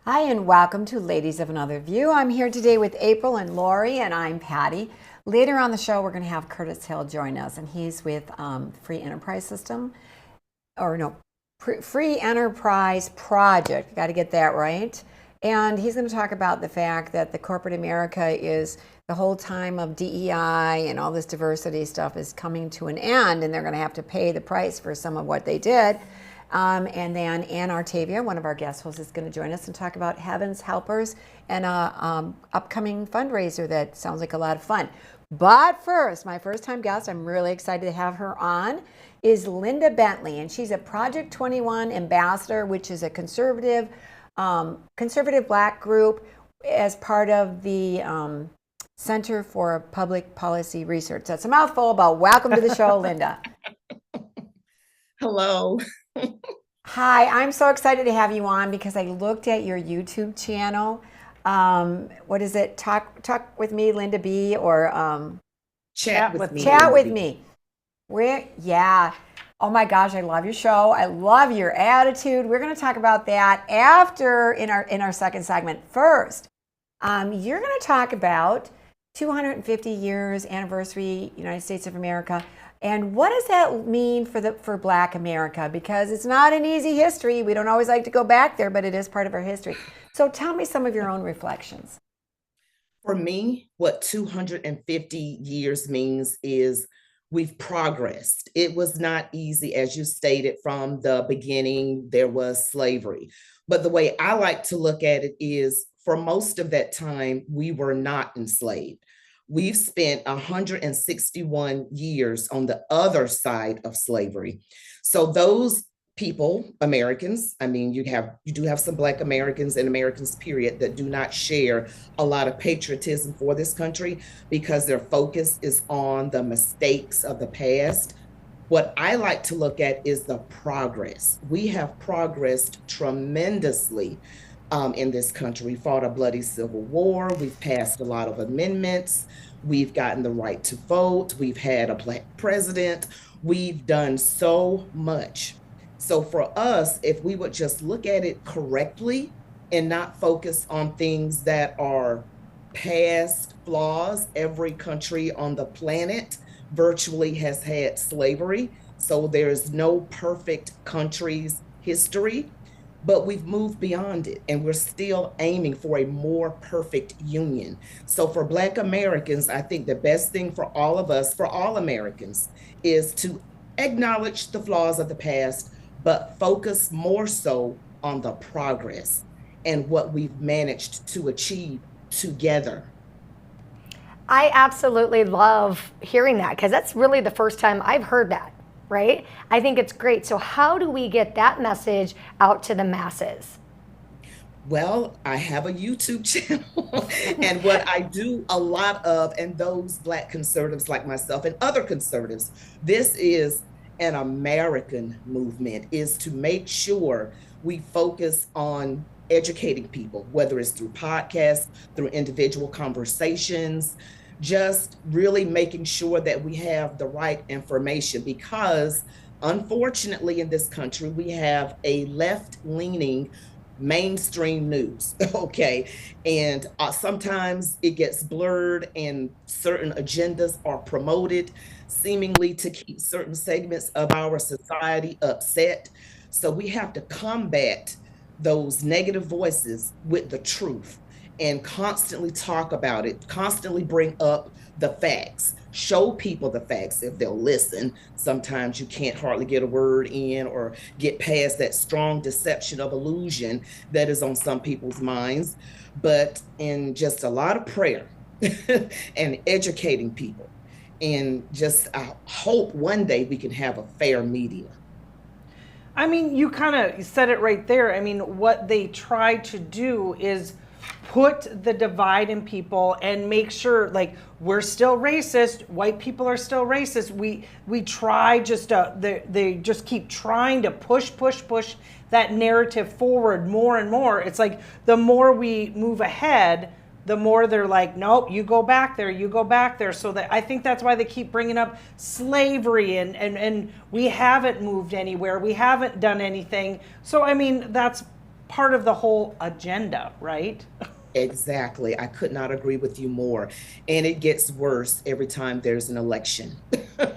Hi, and welcome to Ladies of Another View. I'm here today with April and Lori, and I'm Patty. Later on the show, we're going to have Curtis Hill join us, and he's with Free Enterprise System, or no, Free Enterprise Project. Got to get that right. And he's going to talk about the fact that the corporate America is the whole time of DEI and all this diversity stuff is coming to an end, and they're going to have to pay the price for some of what they did. And then Ann Artavia, one of our guest hosts, is going to join us and talk about Heaven's Helpers and a upcoming fundraiser that sounds like a lot of fun. But first, my first time guest, I'm really excited to have her on, is Linda Bentley, and she's a Project 21 ambassador, which is a conservative Black group as part of the Center for Public Policy Research. That's a mouthful, but welcome to the show, Linda. Hello. Hi, I'm so excited to have you on because I looked at your YouTube channel. What is it? Talk with me, Linda B, or Chat with me. Chat with me. Yeah. Oh my gosh, I love your show. I love your attitude. We're going to talk about that after in our second segment. First, you're going to talk about 250 years anniversary United States of America. And what does that mean for Black America? Because it's not an easy history. We don't always like to go back there, but it is part of our history. So tell me some of your own reflections. For me, what 250 years means is we've progressed. It was not easy, as you stated from the beginning, there was slavery. But the way I like to look at it is for most of that time, we were not enslaved. We've spent 161 years on the other side of slavery. So those people, Americans, I mean, you do have some Black Americans and Americans, period, that do not share a lot of patriotism for this country because their focus is on the mistakes of the past. What I like to look at is the progress. We have progressed tremendously in this country. We fought a bloody civil war. We've passed a lot of amendments. We've gotten the right to vote. We've had a Black president. We've done so much. So for us, if we would just look at it correctly and not focus on things that are past flaws, every country on the planet virtually has had slavery. So there's no perfect country's history, but we've moved beyond it and we're still aiming for a more perfect union. So for Black Americans, I think the best thing for all of us, for all Americans, is to acknowledge the flaws of the past, but focus more so on the progress and what we've managed to achieve together. I absolutely love hearing that because that's really the first time I've heard that, right? I think it's great. So how do we get that message out to the masses? Well, I have a YouTube channel and what I do a lot of, and those Black conservatives like myself and other conservatives, this is an American movement, is to make sure we focus on educating people, whether it's through podcasts, through individual conversations, just really making sure that we have the right information because unfortunately in this country, we have a left-leaning mainstream news. Okay. And sometimes it gets blurred and certain agendas are promoted seemingly to keep certain segments of our society upset. So we have to combat those negative voices with the truth and constantly talk about it, constantly bring up the facts, show people the facts if they'll listen. Sometimes you can't hardly get a word in or get past that strong deception of illusion that is on some people's minds, but in just a lot of prayer and educating people. And just I hope one day we can have a fair media. I mean, you kind of said it right there. I mean, what they try to do is put the divide in people and make sure like we're still racist, white people are still racist. We try just they just keep trying to push that narrative forward more and more. It's like the more we move ahead, the more they're like, nope, you go back there, you go back there. So that I think that's why they keep bringing up slavery and we haven't moved anywhere, we haven't done anything. So I mean, that's part of the whole agenda, right? Exactly. I could not agree with you more. And it gets worse every time there's an election. They're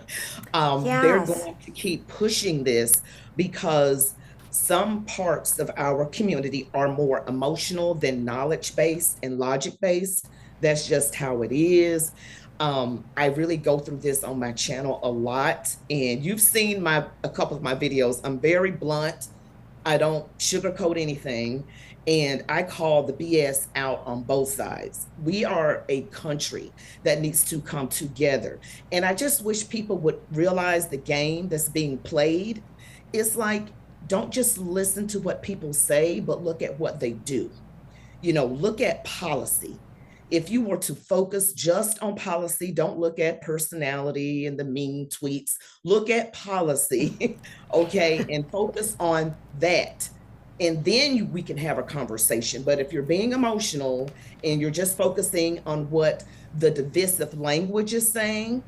Yes. going to keep pushing this because some parts of our community are more emotional than knowledge based and logic based. That's just how it is. I really go through this on my channel a lot, and you've seen a couple of my videos. I'm very blunt. I don't sugarcoat anything. And I call the BS out on both sides. We are a country that needs to come together. And I just wish people would realize the game that's being played. It's like, don't just listen to what people say, but look at what they do. Look at policy. If you were to focus just on policy, don't look at personality and the mean tweets, look at policy, okay, and focus on that. And then we can have a conversation. But if you're being emotional and you're just focusing on what the divisive language is saying,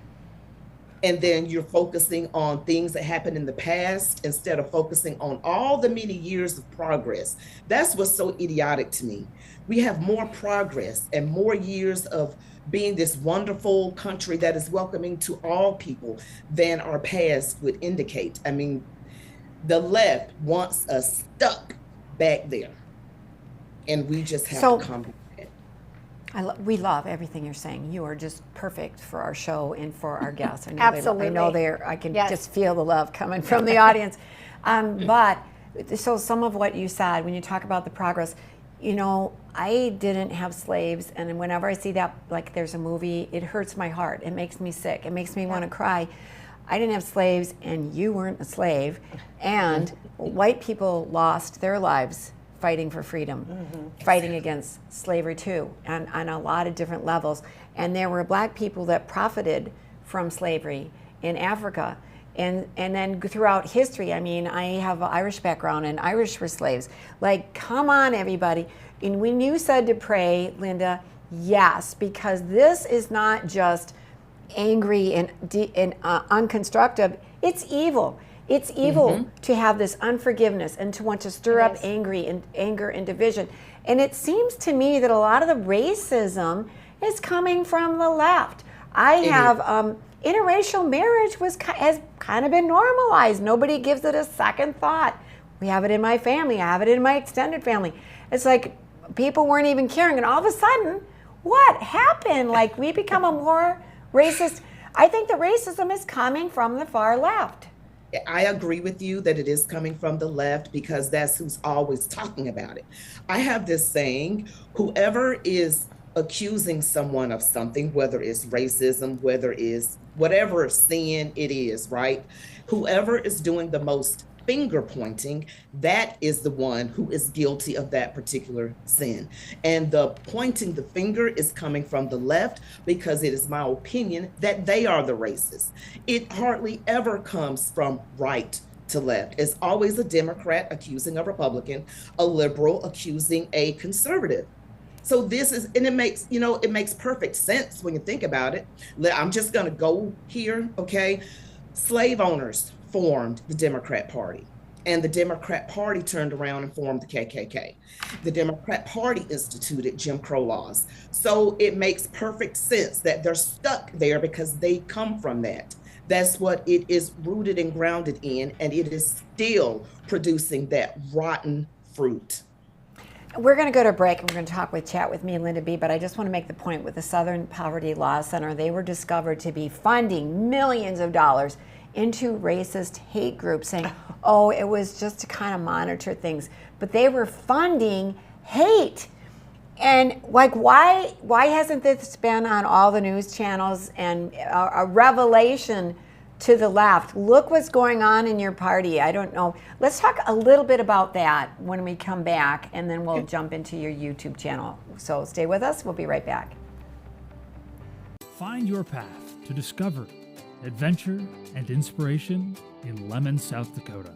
and then you're focusing on things that happened in the past instead of focusing on all the many years of progress. That's what's so idiotic to me. We have more progress and more years of being this wonderful country that is welcoming to all people than our past would indicate. I mean, the left wants us stuck back there, and we just have to come back. We love everything you're saying. You are just perfect for our show and for our guests. I know Absolutely. I know I can Yes. just feel the love coming from the audience. But so some of what you said when you talk about the progress, I didn't have slaves, and whenever I see that, like there's a movie, it hurts my heart. It makes me sick. It makes me want to cry. I didn't have slaves, and you weren't a slave, and white people lost their lives fighting for freedom, fighting against slavery too, and on a lot of different levels. And there were black people that profited from slavery in Africa. And then throughout history, I mean, I have an Irish background, and Irish were slaves. Like, come on, everybody. And when you said to pray, Linda, yes, because this is not just angry and unconstructive, it's evil. It's evil to have this unforgiveness and to want to stir up anger and division. And it seems to me that a lot of the racism is coming from the left. I have interracial marriage has kind of been normalized. Nobody gives it a second thought. We have it in my family. I have it in my extended family. It's like people weren't even caring, and all of a sudden, what happened? Like, we become a more racist. I think the racism is coming from the far left. I agree with you that it is coming from the left because that's who's always talking about it. I have this saying, whoever is accusing someone of something, whether it's racism, whether it's whatever sin it is, right? Whoever is doing the most finger pointing, that is the one who is guilty of that particular sin. And the pointing the finger is coming from the left because it is my opinion that they are the racists. It hardly ever comes from right to left. It's always a Democrat accusing a Republican, a liberal accusing a conservative. So this is, and it makes perfect sense when you think about it. I'm just going to go here, okay? Slave owners formed the Democrat Party, and the Democrat Party turned around and formed the KKK. The Democrat Party instituted Jim Crow laws. So it makes perfect sense that they're stuck there because they come from that. That's what it is rooted and grounded in, and it is still producing that rotten fruit. We're going to go to a break, and we're going to chat with me and Linda B. But I just want to make the point with the Southern Poverty Law Center, they were discovered to be funding millions of dollars into racist hate groups, saying, oh, it was just to kind of monitor things. But they were funding hate. And like, why hasn't this been on all the news channels and a revelation to the left? Look what's going on in your party. I don't know. Let's talk a little bit about that when we come back, and then we'll jump into your YouTube channel. So stay with us. We'll be right back. Find your path to discovery, adventure, and inspiration in Lemon, South Dakota.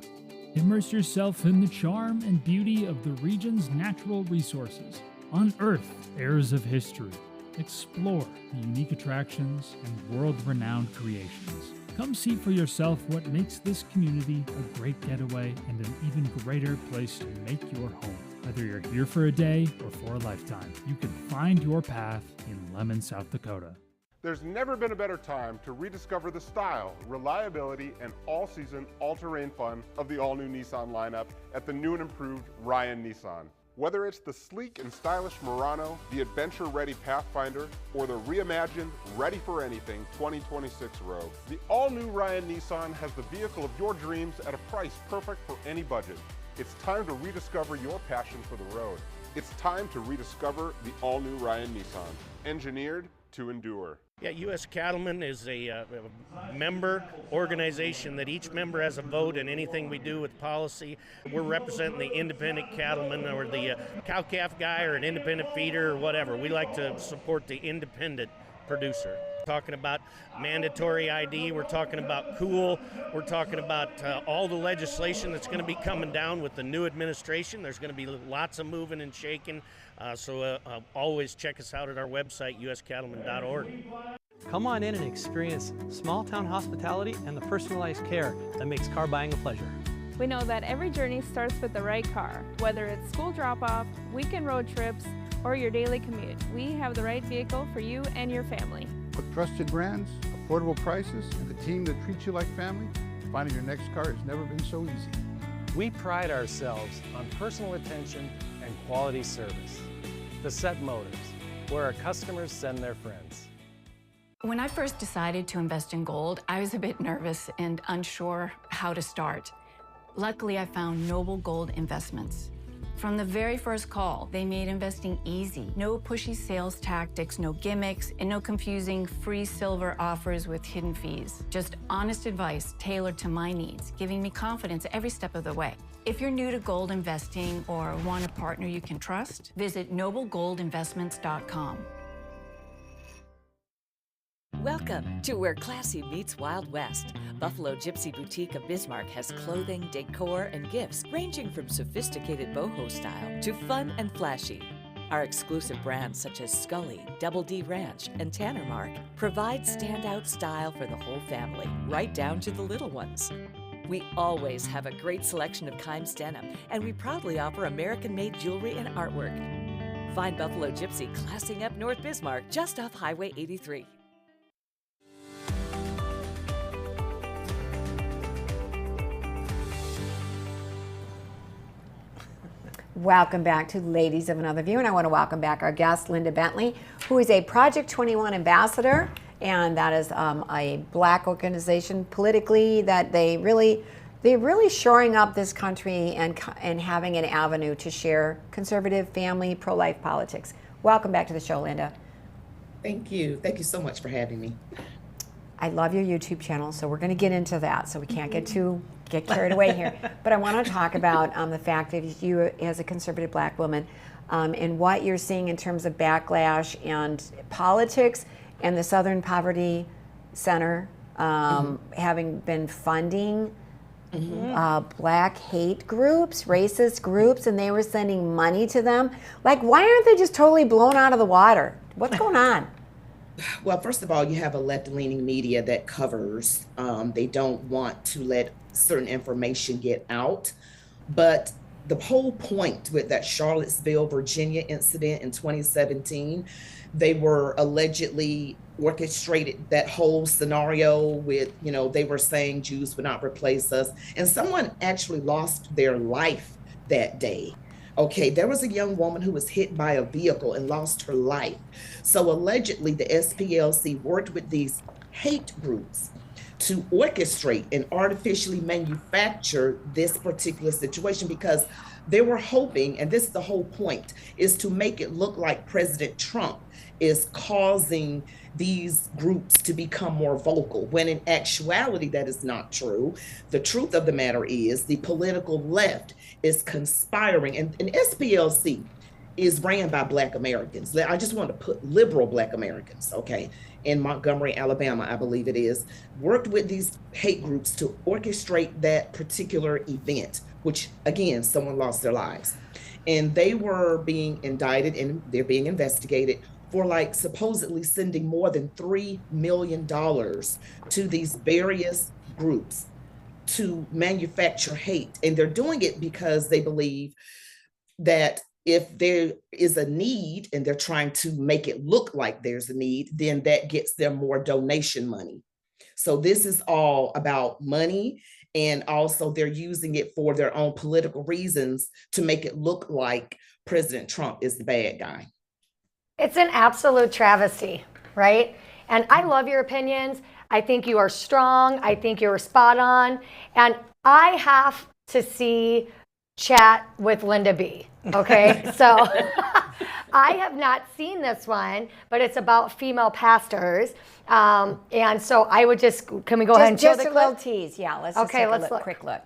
Immerse yourself in the charm and beauty of the region's natural resources. Unearth eras of history. Explore the unique attractions and world-renowned creations. Come see for yourself what makes this community a great getaway and an even greater place to make your home. Whether you're here for a day or for a lifetime, you can find your path in Lemon, South Dakota. There's never been a better time to rediscover the style, reliability, and all-season, all-terrain fun of the all-new Nissan lineup at the new and improved Ryan Nissan. Whether it's the sleek and stylish Murano, the adventure-ready Pathfinder, or the reimagined, ready-for-anything 2026 Rogue, the all-new Ryan Nissan has the vehicle of your dreams at a price perfect for any budget. It's time to rediscover your passion for the road. It's time to rediscover the all-new Ryan Nissan, engineered to endure. Yeah, U.S. Cattlemen is a member organization that each member has a vote in anything we do with policy. We're representing the independent cattleman or the cow-calf guy or an independent feeder or whatever. We like to support the independent producer. Talking about mandatory ID, we're talking about cool, we're talking about all the legislation that's going to be coming down with the new administration. There's going to be lots of moving and shaking, so always check us out at our website, uscattleman.org. Come on in and experience small town hospitality and the personalized care that makes car buying a pleasure. We know that every journey starts with the right car, whether it's school drop-off, weekend road trips, or your daily commute. We have the right vehicle for you and your family. With trusted brands, affordable prices, and a team that treats you like family, finding your next car has never been so easy. We pride ourselves on personal attention and quality service. Bassett Motors, where our customers send their friends. When I first decided to invest in gold, I was a bit nervous and unsure how to start. Luckily, I found Noble Gold Investments. From the very first call, they made investing easy. No pushy sales tactics, no gimmicks, and no confusing free silver offers with hidden fees. Just honest advice tailored to my needs, giving me confidence every step of the way. If you're new to gold investing or want a partner you can trust, visit noblegoldinvestments.com. Welcome to where classy meets Wild West. Buffalo Gypsy Boutique of Bismarck has clothing, decor, and gifts ranging from sophisticated boho style to fun and flashy. Our exclusive brands such as Scully, Double D Ranch, and Tanner Mark provide standout style for the whole family, right down to the little ones. We always have a great selection of Kimes denim, and we proudly offer American-made jewelry and artwork. Find Buffalo Gypsy classing up North Bismarck just off Highway 83. Welcome back to Ladies of Another View, and I want to welcome back our guest, Linda Bentley, who is a Project 21 ambassador, and that is a black organization politically that they're really shoring up this country and having an avenue to share conservative, family, pro-life politics. Welcome back to the show, Linda. Thank you. Thank you so much for having me. I love your YouTube channel, so we're going to get into that, so we can't get carried away here. But I want to talk about the fact that you, as a conservative black woman, and what you're seeing in terms of backlash and politics, and the Southern Poverty Center having been funding black hate groups, racist groups, and they were sending money to them. Like, why aren't they just totally blown out of the water? What's going on? Well, first of all, you have a left-leaning media that covers. They don't want to let certain information get out. But the whole point with that Charlottesville, Virginia incident in 2017, they were allegedly orchestrated that whole scenario with, they were saying Jews would not replace us. And someone actually lost their life that day. Okay, there was a young woman who was hit by a vehicle and lost her life. So allegedly, the SPLC worked with these hate groups to orchestrate and artificially manufacture this particular situation because they were hoping, and this is the whole point, is to make it look like President Trump is causing these groups to become more vocal, when in actuality that is not true. The truth of the matter is the political left is conspiring, and SPLC is ran by Black Americans. I just want to put liberal Black Americans, okay, in Montgomery, Alabama, I believe it is, worked with these hate groups to orchestrate that particular event, which again, someone lost their lives. And they were being indicted and they're being investigated for supposedly sending more than $3 million to these various groups to manufacture hate. And they're doing it because they believe that if there is a need and they're trying to make it look like there's a need, then that gets them more donation money. So this is all about money, and also they're using it for their own political reasons to make it look like President Trump is the bad guy. It's an absolute travesty, right? And I love your opinions. I think you are strong. I think you're spot on. And I have to see Chat with Linda B. Okay, so I have not seen this one, but it's about female pastors. And so I would just, can we go ahead and show the just a clip? little tease, yeah. Let's just Okay, take a let's look. quick look.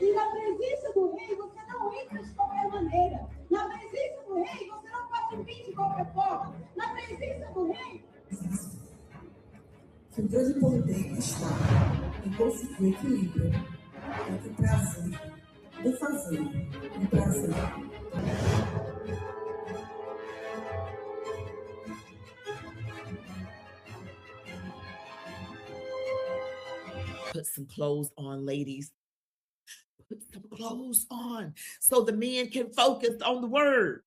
E na presença do rei, você não entra de qualquer maneira. Na presença do rei, você não pode vir de qualquer forma. Na presença do rei. Que o grande poder está em conseguir equilíbrio entre o prazer do fazer e o prazer. Put some clothes on, ladies. Put some clothes on so the men can focus on the word.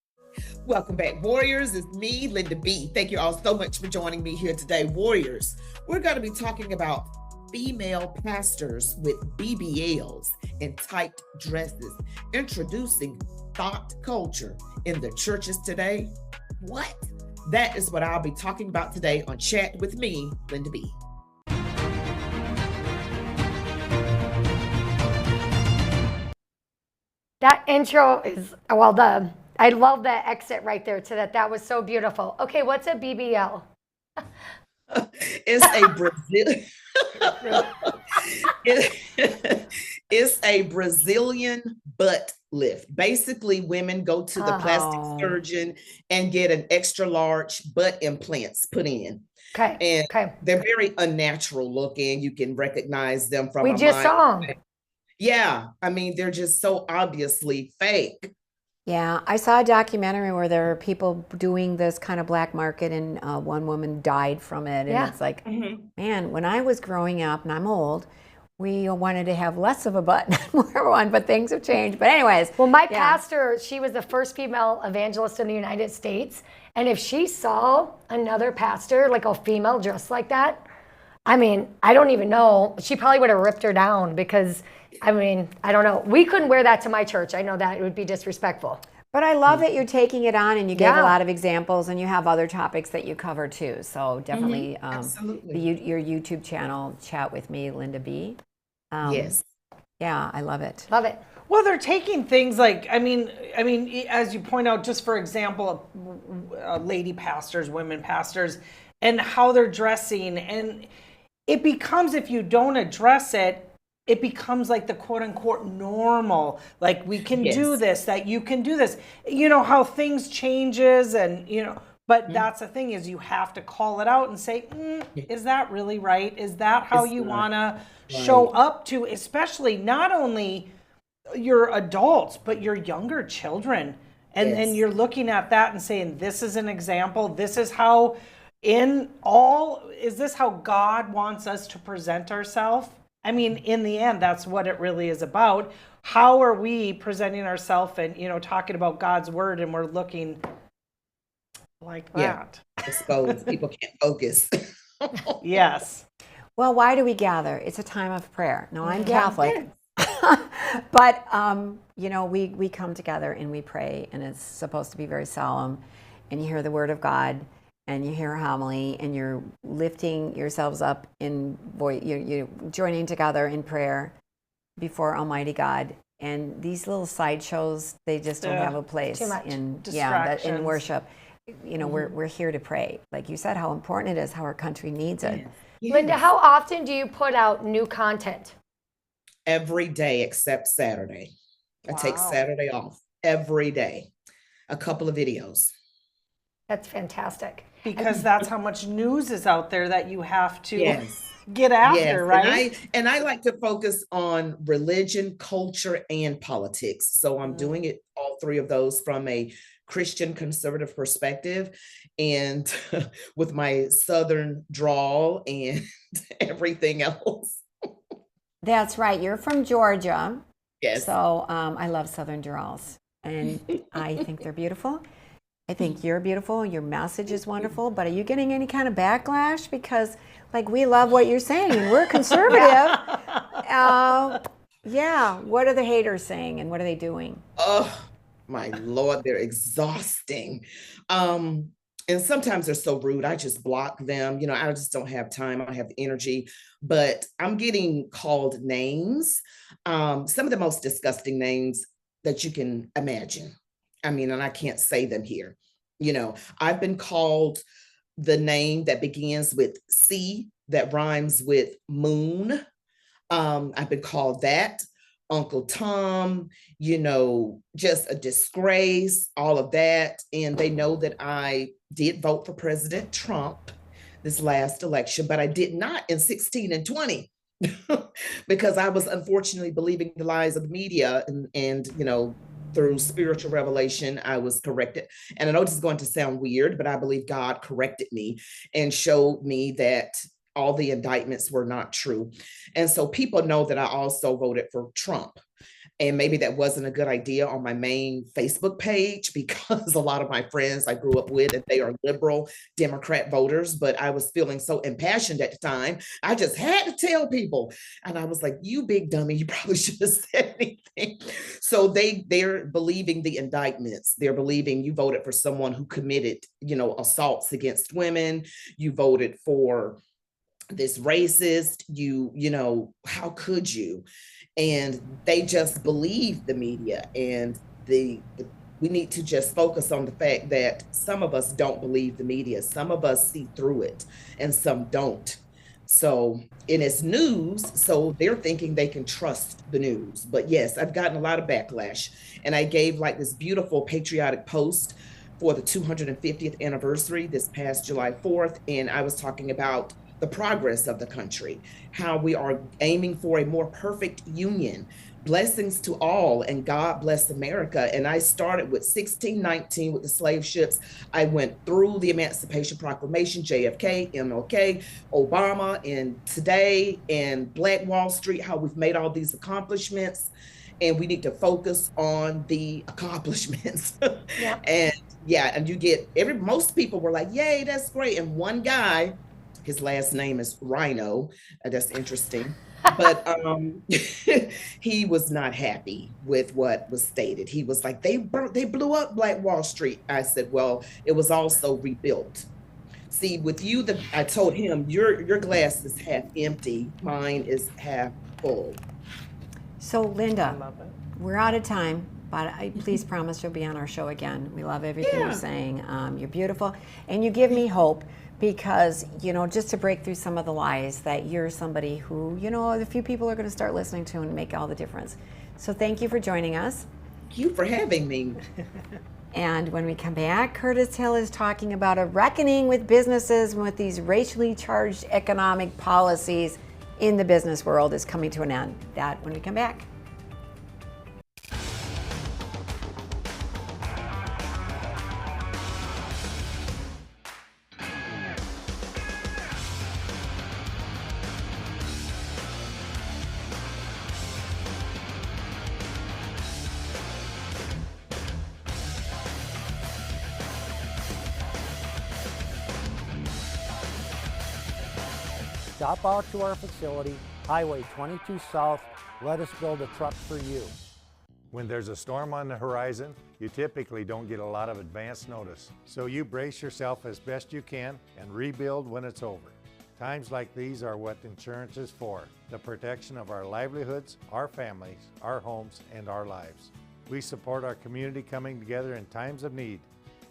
Welcome back, Warriors. It's me, Linda B. Thank you all so much for joining me here today. Warriors, we're going to be talking about female pastors with BBLs and tight dresses, introducing thought culture in the churches today. What? That is what I'll be talking about today on Chat with me, Linda B. That intro is, well, I love that exit right there to that. That was so beautiful. Okay, what's a BBL? It's a Brazilian. It's a Brazilian butt lift. Basically, women go to the plastic surgeon and get an extra large butt implants put in. Okay. And they're very unnatural looking. You can recognize them from We just saw them. Yeah, I mean, they're just so obviously fake. Yeah, I saw a documentary where there are people doing this kind of black market, and one woman died from it. And Yeah. it's like, man, when I was growing up, and I'm old, we wanted to have less of a butt, not more one, but things have changed. But anyways. Well, my pastor, she was the first female evangelist in the United States. And if she saw another pastor, like a female dressed like that, I mean, I don't even know. She probably would have ripped her down because, I mean, I don't know. We couldn't wear that to my church. I know that it would be disrespectful. But I love that you're taking it on, and you gave a lot of examples, and you have other topics that you cover too. So definitely, absolutely. Your YouTube channel, Chat with me, Linda B. Yes. Yeah, I love it. Love it. Well, they're taking things like, I mean, as you point out, just for example, lady pastors, women pastors, and how they're dressing, and it becomes, if you don't address it, it becomes like the quote unquote normal. Like, we can do this, that you can do this. You know how things changes, and but that's the thing, is you have to call it out and say, is that really right? Is that how you want to show up to, especially not only your adults, but your younger children? And then you're looking at that and saying, this is an example. This is how is this how God wants us to present ourselves? I mean, in the end, that's what it really is about. How are we presenting ourselves and, talking about God's word, and we're looking like that? Exposed. People can't focus. Yes. Well, why do we gather? It's a time of prayer. Now, I'm Catholic, but, we come together and we pray, and it's supposed to be very solemn, and you hear the word of God, and you hear a homily, and you're lifting yourselves up in voice, you're joining together in prayer before Almighty God. And these little sideshows, they just don't have a place too much. in Distractions. in worship. We're here to pray. Like you said, how important it is, how our country needs it. Linda, how often do you put out new content? Every day except Saturday. I take Saturday off every day. A couple of videos. That's fantastic. Because that's how much news is out there that you have to get after, right? And I like to focus on religion, culture, and politics. So I'm doing it, all three of those, from a Christian conservative perspective, and with my Southern drawl and everything else. That's right. You're from Georgia. Yes. So I love Southern drawls. and I think they're beautiful. I think you're beautiful. Your message is wonderful. But are you getting any kind of backlash? Because, like, we love what you're saying, and we're conservative. Yeah. What are the haters saying, and what are they doing? Oh, my Lord, they're exhausting. And sometimes they're so rude. I just block them. You know, I just don't have time. I don't have the energy. But I'm getting called names. Some of the most disgusting names that you can imagine. I mean, and I can't say them here. You know, I've been called the name that begins with C that rhymes with moon. I've been called that. Uncle Tom, you know, just a disgrace, all of that. And they know that I did vote for President Trump this last election, but I did not in 16 and 20 because I was unfortunately believing the lies of the media and you know, through spiritual revelation, I was corrected. And I know this is going to sound weird, but I believe God corrected me and showed me that all the indictments were not true. And so people know that I also voted for Trump. And maybe that wasn't a good idea on my main Facebook page because a lot of my friends I grew up with, and they are liberal Democrat voters, but I was feeling so impassioned at the time. I just had to tell people. And I was like, you big dummy, you probably should have said anything. So they're believing the indictments. They're believing you voted for someone who committed, you know, assaults against women. You voted for this racist, you know, how could you? And they just believe the media, and we need to just focus on the fact that some of us don't believe the media. Some of us see through it and some don't. So, and it's news, so they're thinking they can trust the news. But yes, I've gotten a lot of backlash, and I gave like this beautiful patriotic post for the 250th anniversary this past July 4th. And I was talking about the progress of the country, how we are aiming for a more perfect union. Blessings to all, and God bless America. And I started with 1619 with the slave ships. I went through the Emancipation Proclamation, JFK, MLK, Obama, and today, and Black Wall Street, how we've made all these accomplishments. And we need to focus on the accomplishments. Yeah. And yeah, and you get most people were like, yay, that's great. And one guy, his last name is Rhino. That's interesting. But he was not happy with what was stated. He was like, they blew up Black Wall Street. I said, well, it was also rebuilt. See, with you, I told him, your glass is half empty. Mine is half full. So, Linda, we're out of time, but please promise you'll be on our show again. We love everything you're saying. You're beautiful, and you give me hope. Because, you know, just to break through some of the lies, that you're somebody who, you know, a few people are going to start listening to and make all the difference. So thank you for joining us. Thank you for having me. And when we come back, Curtis Hill is talking about a reckoning with businesses and with these racially charged economic policies in the business world is coming to an end. That when we come back. Stop out to our facility, Highway 22 South. Let us build a truck for you. When there's a storm on the horizon, you typically don't get a lot of advance notice. So you brace yourself as best you can and rebuild when it's over. Times like these are what insurance is for, the protection of our livelihoods, our families, our homes, and our lives. We support our community coming together in times of need.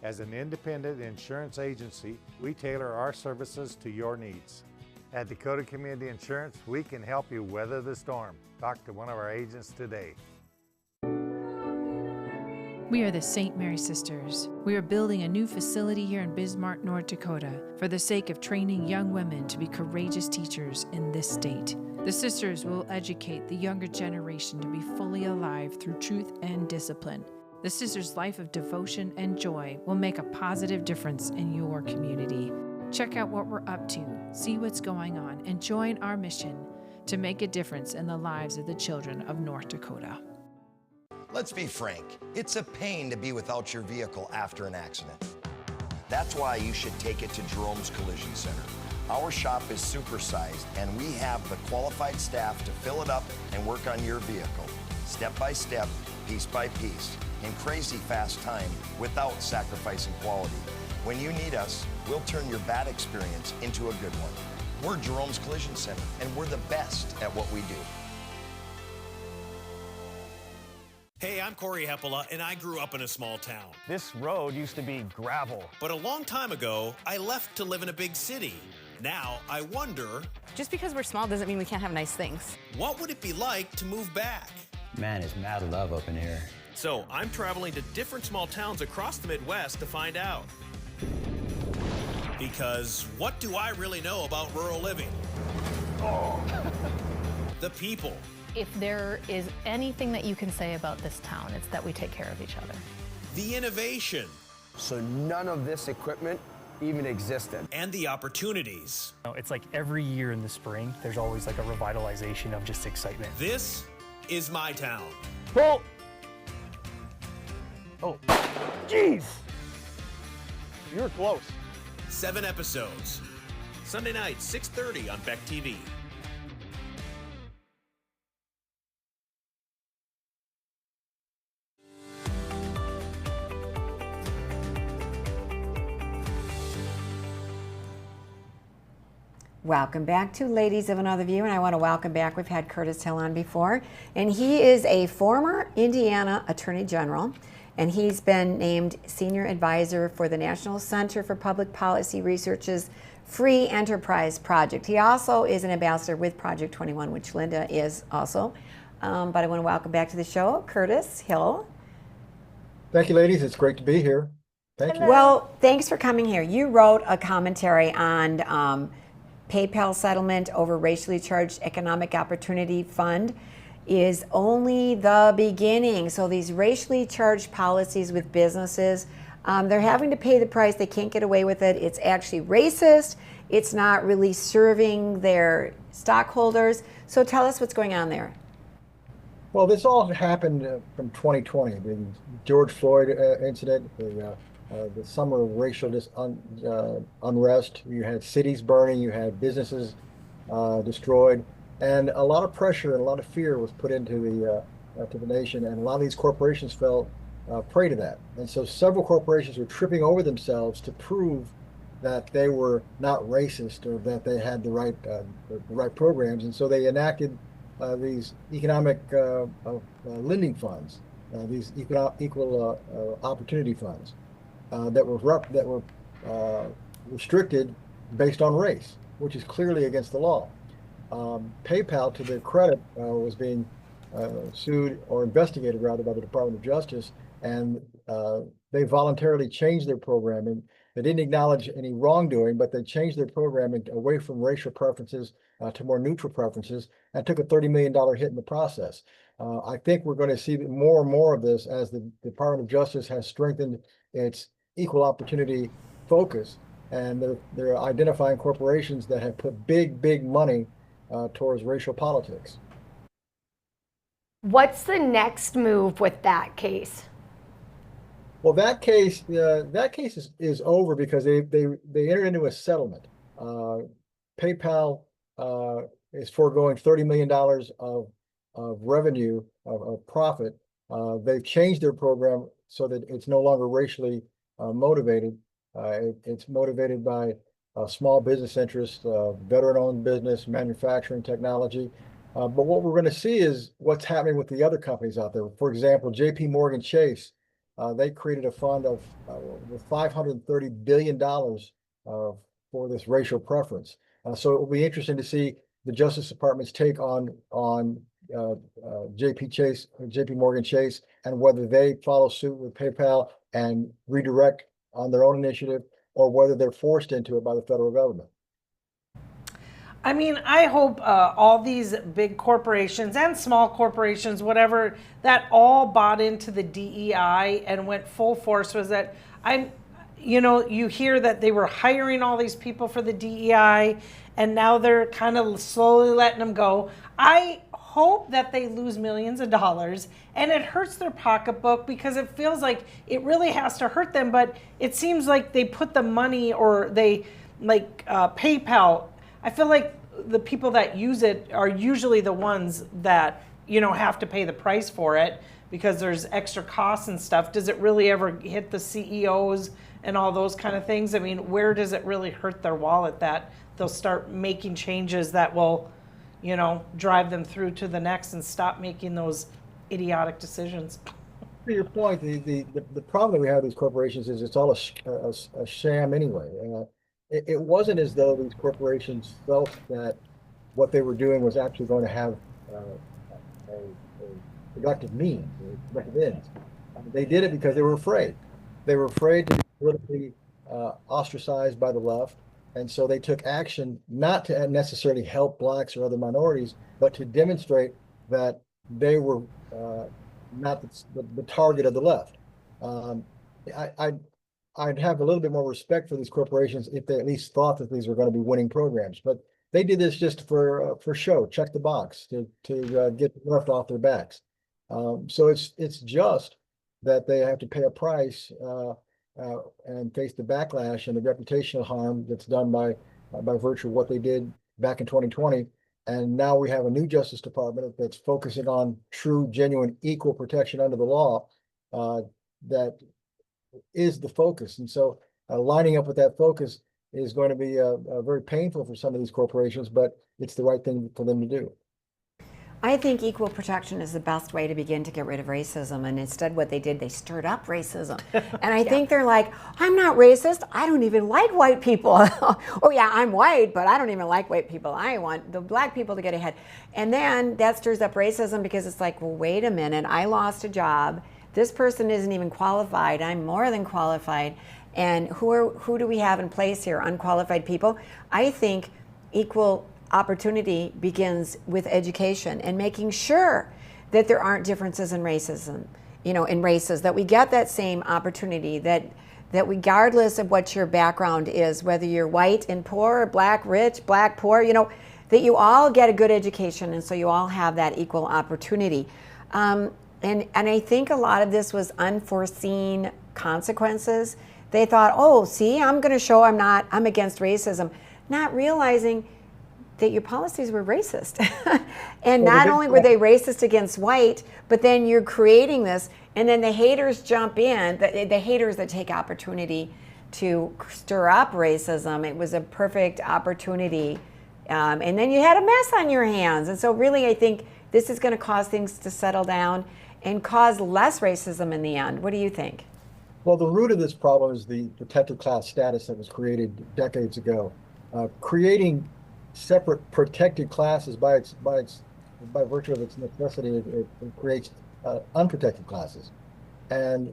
As an independent insurance agency, we tailor our services to your needs. At Dakota Community Insurance, we can help you weather the storm. Talk to one of our agents today. We are the St. Mary Sisters. We are building a new facility here in Bismarck, North Dakota, for the sake of training young women to be courageous teachers in this state. The Sisters will educate the younger generation to be fully alive through truth and discipline. The Sisters' life of devotion and joy will make a positive difference in your community. Check out what we're up to, see what's going on, and join our mission to make a difference in the lives of the children of North Dakota. Let's be frank, it's a pain to be without your vehicle after an accident. That's why you should take it to Jerome's Collision Center. Our shop is supersized, and we have the qualified staff to fill it up and work on your vehicle, step by step, piece by piece, in crazy fast time without sacrificing quality. When you need us, we'll turn your bad experience into a good one. We're Jerome's Collision Center, and we're the best at what we do. Hey, I'm Corey Heppola, and I grew up in a small town. This road used to be gravel. But a long time ago, I left to live in a big city. Now, I wonder... Just because we're small doesn't mean we can't have nice things. What would it be like to move back? Man, it's mad love up in here. So, I'm traveling to different small towns across the Midwest to find out. Because what do I really know about rural living? Oh. The people. If there is anything that you can say about this town, it's that we take care of each other. The innovation. So none of this equipment even existed. And the opportunities. It's like every year in the spring, there's always like a revitalization of just excitement. This is my town. Oh, jeez. You were close. 7 episodes. Sunday night, 6:30 on Beck TV. Welcome back to Ladies of Another View, and I want to welcome back, we've had Curtis Hill on before, and he is a former Indiana Attorney General, and he's been named Senior Advisor for the National Center for Public Policy Research's Free Enterprise Project. He also is an ambassador with Project 21, which Linda is also, but I want to welcome back to the show, Curtis Hill. Thank you, ladies. It's great to be here. Thank you. Well, thanks for coming here. You wrote a commentary on PayPal settlement over racially charged economic opportunity fund is only the beginning. So these racially charged policies with businesses, they're having to pay the price. They can't get away with it. It's actually racist. It's not really serving their stockholders. So tell us what's going on there. Well, this all happened from 2020, the George Floyd incident, the summer of racial unrest. You had cities burning, you had businesses destroyed, and a lot of pressure and a lot of fear was put into the nation, and a lot of these corporations fell prey to that. And so several corporations were tripping over themselves to prove that they were not racist or that they had the right programs, and so they enacted these economic lending funds, these equal opportunity funds. That were restricted based on race, which is clearly against the law. PayPal, to their credit, was being sued or investigated rather by the Department of Justice, and they voluntarily changed their programming. They didn't acknowledge any wrongdoing, but they changed their programming away from racial preferences to more neutral preferences, and took a $30 million hit in the process. I think we're going to see more and more of this as the Department of Justice has strengthened its equal opportunity focus, and they're identifying corporations that have put big money towards racial politics. What's the next move with that case? Well, that case is over because they entered into a settlement. PayPal is foregoing $30 million of revenue of profit. They've changed their program so that it's no longer racially motivated. It's motivated by small business interests, veteran-owned business, manufacturing, technology. But what we're going to see is what's happening with the other companies out there. For example, JP Morgan Chase, they created a fund of $530 billion for this racial preference. So it will be interesting to see the Justice Department's take on JP Morgan Chase, and whether they follow suit with PayPal and redirect on their own initiative, or whether they're forced into it by the federal government. I mean, I hope all these big corporations and small corporations, whatever, that all bought into the DEI and went full force. Was that you hear that they were hiring all these people for the DEI, and now they're kind of slowly letting them go. I hope that they lose millions of dollars, and it hurts their pocketbook because it feels like it really has to hurt them, but it seems like they put the money, or they like PayPal. I feel like the people that use it are usually the ones that, you know, have to pay the price for it because there's extra costs and stuff. Does it really ever hit the CEOs and all those kind of things? I mean, where does it really hurt their wallet that they'll start making changes that will, you know, drive them through to the next and stop making those idiotic decisions? To your point, the problem that we have with these corporations is it's all a sham anyway. It wasn't as though these corporations felt that what they were doing was actually going to have a productive means, productive ends. They did it because they were afraid. They were afraid to be politically ostracized by the left. And so they took action not to necessarily help blacks or other minorities, but to demonstrate that they were not the target of the left. I'd have a little bit more respect for these corporations if they at least thought that these were going to be winning programs. But they did this just for show, check the box, to get the left off their backs. So it's just that they have to pay a price and face the backlash and the reputational harm that's done by virtue of what they did back in 2020. And now we have a new Justice Department that's focusing on true, genuine, equal protection under the law. That is the focus. And so lining up with that focus is going to be very painful for some of these corporations, but it's the right thing for them to do. I think equal protection is the best way to begin to get rid of racism. And instead what they did, they stirred up racism. And I think they're like, I'm not racist. I don't even like white people. Oh yeah, I'm white, but I don't even like white people. I want the black people to get ahead. And then that stirs up racism because it's like, well, wait a minute, I lost a job. This person isn't even qualified. I'm more than qualified. And who do we have in place here? Unqualified people. I think equal opportunity begins with education and making sure that there aren't differences in racism, in races, that we get that same opportunity, that regardless of what your background is, whether you're white and poor, black, rich, black, poor, that you all get a good education, and so you all have that equal opportunity. And I think a lot of this was unforeseen consequences. They thought, oh, see, I'm going to show I'm against racism, not realizing that your policies were racist. And not only were they racist against white, but then you're creating this, and then the haters jump in, the haters that take opportunity to stir up racism. It was a perfect opportunity. And then you had a mess on your hands. And so really, I think this is going to cause things to settle down and cause less racism in the end. What do you think? Well, the root of this problem is the protected class status that was created decades ago. Creating separate protected classes by virtue of its necessity, it creates unprotected classes, and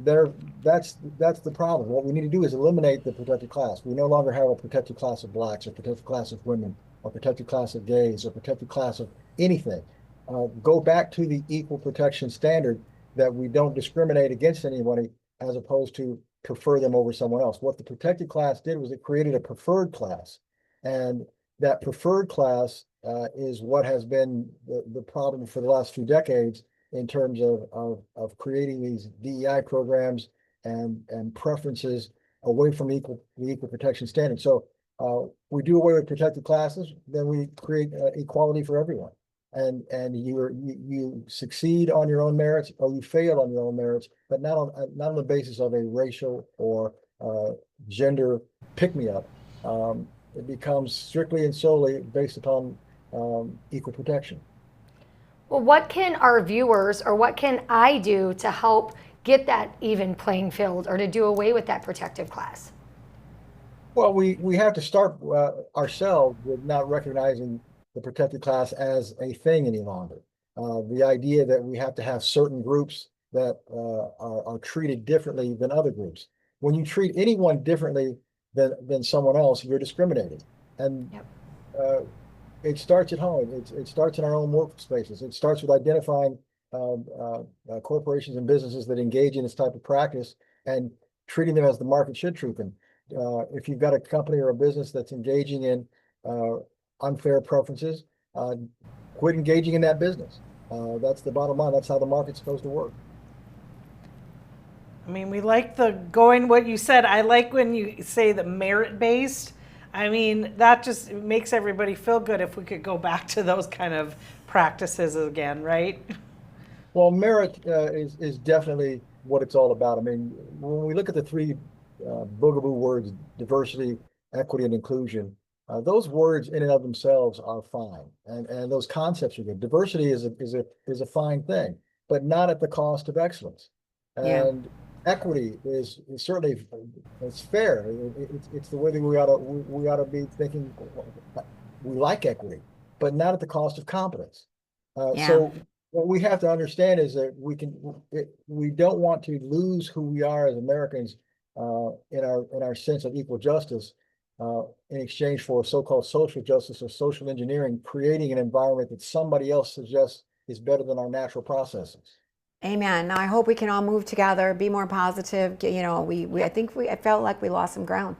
that's the problem. What we need to do is eliminate the protected class. We no longer have a protected class of blacks, or protected class of women, or protected class of gays, or protected class of anything. Go back to the equal protection standard, that we don't discriminate against anybody as opposed to prefer them over someone else. What the protected class did was it created a preferred class, and that preferred class is what has been the problem for the last few decades in terms of creating these DEI programs and preferences away from the equal protection standard. So we do away with protected classes, then we create equality for everyone. And you succeed on your own merits, or you fail on your own merits, but not on the basis of a racial or gender pick-me-up. It becomes strictly and solely based upon equal protection. Well, what can our viewers, or what can I do to help get that even playing field, or to do away with that protective class? Well, we have to start ourselves with not recognizing the protected class as a thing any longer. The idea that we have to have certain groups that are treated differently than other groups. When you treat anyone differently than someone else, you're discriminating. And it starts at home. It starts in our own workspaces. It starts with identifying corporations and businesses that engage in this type of practice and treating them as the market should treat them. If you've got a company or a business that's engaging in unfair preferences, quit engaging in that business. That's the bottom line. That's how the market's supposed to work. I mean, we like the going what you said. I like when you say the merit-based. I mean, that just makes everybody feel good if we could go back to those kind of practices again, right? Well, merit is definitely what it's all about. I mean, when we look at the three boogaboo words, diversity, equity, and inclusion, those words in and of themselves are fine. And those concepts are good. Diversity is a fine thing, but not at the cost of excellence. And equity is certainly, it's fair. It's the way that we ought to be thinking. We like equity, but not at the cost of competence. So what we have to understand is that we don't want to lose who we are as Americans in our sense of equal justice in exchange for so-called social justice or social engineering, creating an environment that somebody else suggests is better than our natural processes. Amen. Now, I hope we can all move together, be more positive. You know, I felt like we lost some ground,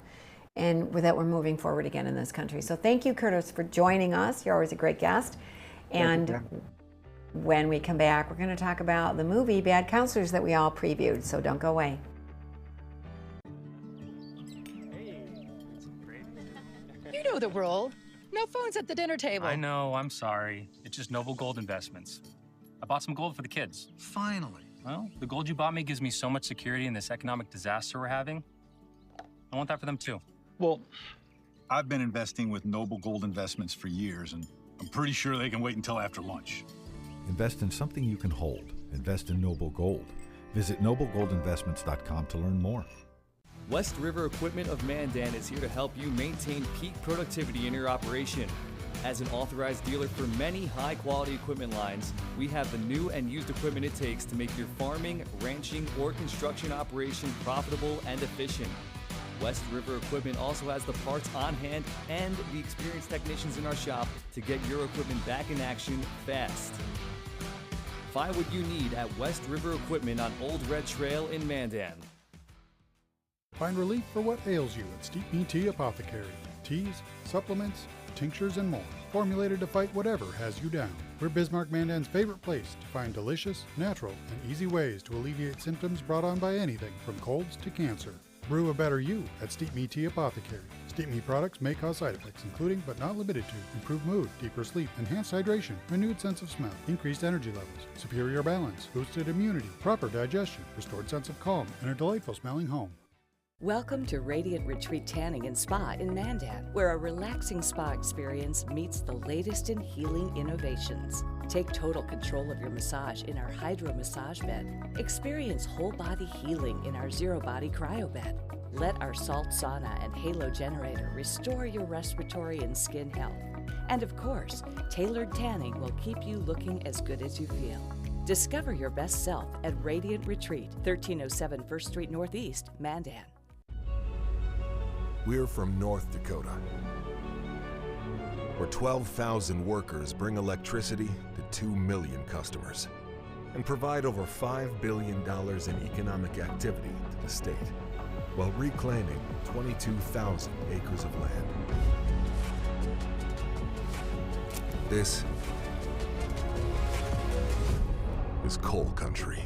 and with that, we're moving forward again in this country. So thank you, Curtis, for joining us. You're always a great guest. And when we come back, we're going to talk about the movie Bad Counselors that we all previewed. So don't go away. You know the rule. No phones at the dinner table. I know, I'm sorry. It's just Noble Gold Investments. I bought some gold for the kids. Finally. Well, the gold you bought me gives me so much security in this economic disaster we're having. I want that for them too. Well, I've been investing with Noble Gold Investments for years, and I'm pretty sure they can wait until after lunch. Invest in something you can hold. Invest in Noble Gold. Visit noblegoldinvestments.com to learn more. West River Equipment of Mandan is here to help you maintain peak productivity in your operation. As an authorized dealer for many high-quality equipment lines, we have the new and used equipment it takes to make your farming, ranching, or construction operation profitable and efficient. West River Equipment also has the parts on hand and the experienced technicians in our shop to get your equipment back in action fast. Find what you need at West River Equipment on Old Red Trail in Mandan. Find relief for what ails you at Steep Me Tea Apothecary. Teas, supplements, tinctures, and more, formulated to fight whatever has you down. We're Bismarck Mandan's favorite place to find delicious, natural, and easy ways to alleviate symptoms brought on by anything from colds to cancer. Brew a better you at Steep Me Tea Apothecary. Steep Me products may cause side effects, including but not limited to improved mood, deeper sleep, enhanced hydration, renewed sense of smell, increased energy levels, superior balance, boosted immunity, proper digestion, restored sense of calm, and a delightful smelling home. Welcome to Radiant Retreat Tanning and Spa in Mandan, where a relaxing spa experience meets the latest in healing innovations. Take total control of your massage in our Hydro Massage Bed. Experience whole body healing in our Zero Body Cryo Bed. Let our salt sauna and halo generator restore your respiratory and skin health. And of course, tailored tanning will keep you looking as good as you feel. Discover your best self at Radiant Retreat, 1307 1st Street Northeast, Mandan. We're from North Dakota, where 12,000 workers bring electricity to 2 million customers and provide over $5 billion in economic activity to the state, while reclaiming 22,000 acres of land. This is coal country.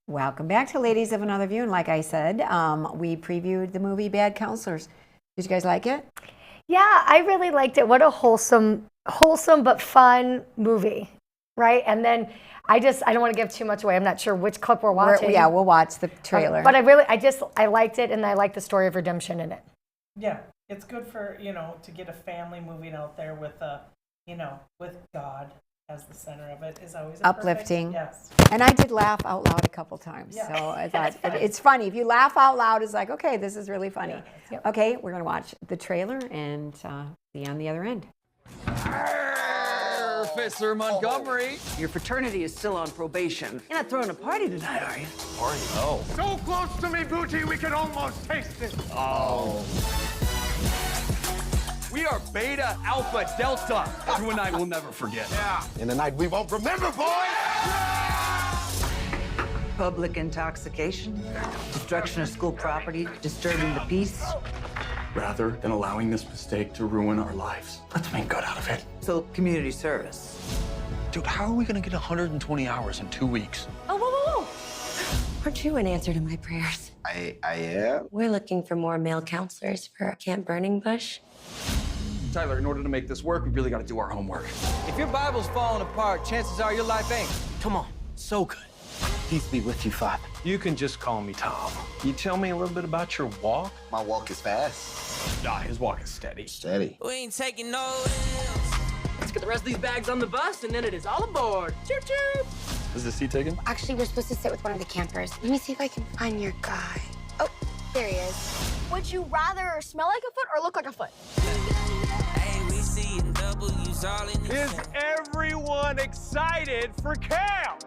Welcome back to Ladies of Another View. And like I said, we previewed the movie Bad Counselors. Did you guys like it? Yeah, I really liked it. What a wholesome but fun movie, right? And then I don't want to give too much away. I'm not sure which clip we're watching. Yeah, we'll watch the trailer. But I liked it, and I liked the story of redemption in it. Yeah, it's good for, to get a family moving out there with a, you know, with God as the center of it is always Uplifting. Yes. And I did laugh out loud a couple times. Yeah. So I thought it's funny. If you laugh out loud, it's like, okay, this is really funny. Yeah. Okay, we're going to watch the trailer and be on the other end. Officer Montgomery. Your fraternity is still on probation. You're not throwing a party tonight, are you? Party? Oh. So close to me, Booty, we can almost taste it. Oh. We are Beta Alpha Delta. To a night we'll never forget. Yeah. In a night we won't remember, boys! Public intoxication, destruction of school property, disturbing the peace. Rather than allowing this mistake to ruin our lives, let's make good out of it. So, community service. Dude, how are we gonna get 120 hours in 2 weeks? Oh, whoa, whoa, whoa. Aren't you an answer to my prayers? I am? We're looking for more male counselors for Camp Burning Bush. Tyler, in order to make this work, we really gotta do our homework. If your Bible's falling apart, chances are your life ain't. Come on, so good. Peace be with you, Father. You can just call me Tom. You tell me a little bit about your walk? My walk is fast. Nah, his walk is steady. Steady. We ain't taking no L's. Let's get the rest of these bags on the bus, and then it is all aboard. Chirp, chirp. Is the seat taken? Actually, we're supposed to sit with one of the campers. Let me see if I can find your guy. Oh, there he is. Would you rather smell like a foot or look like a foot? Is everyone excited for camp?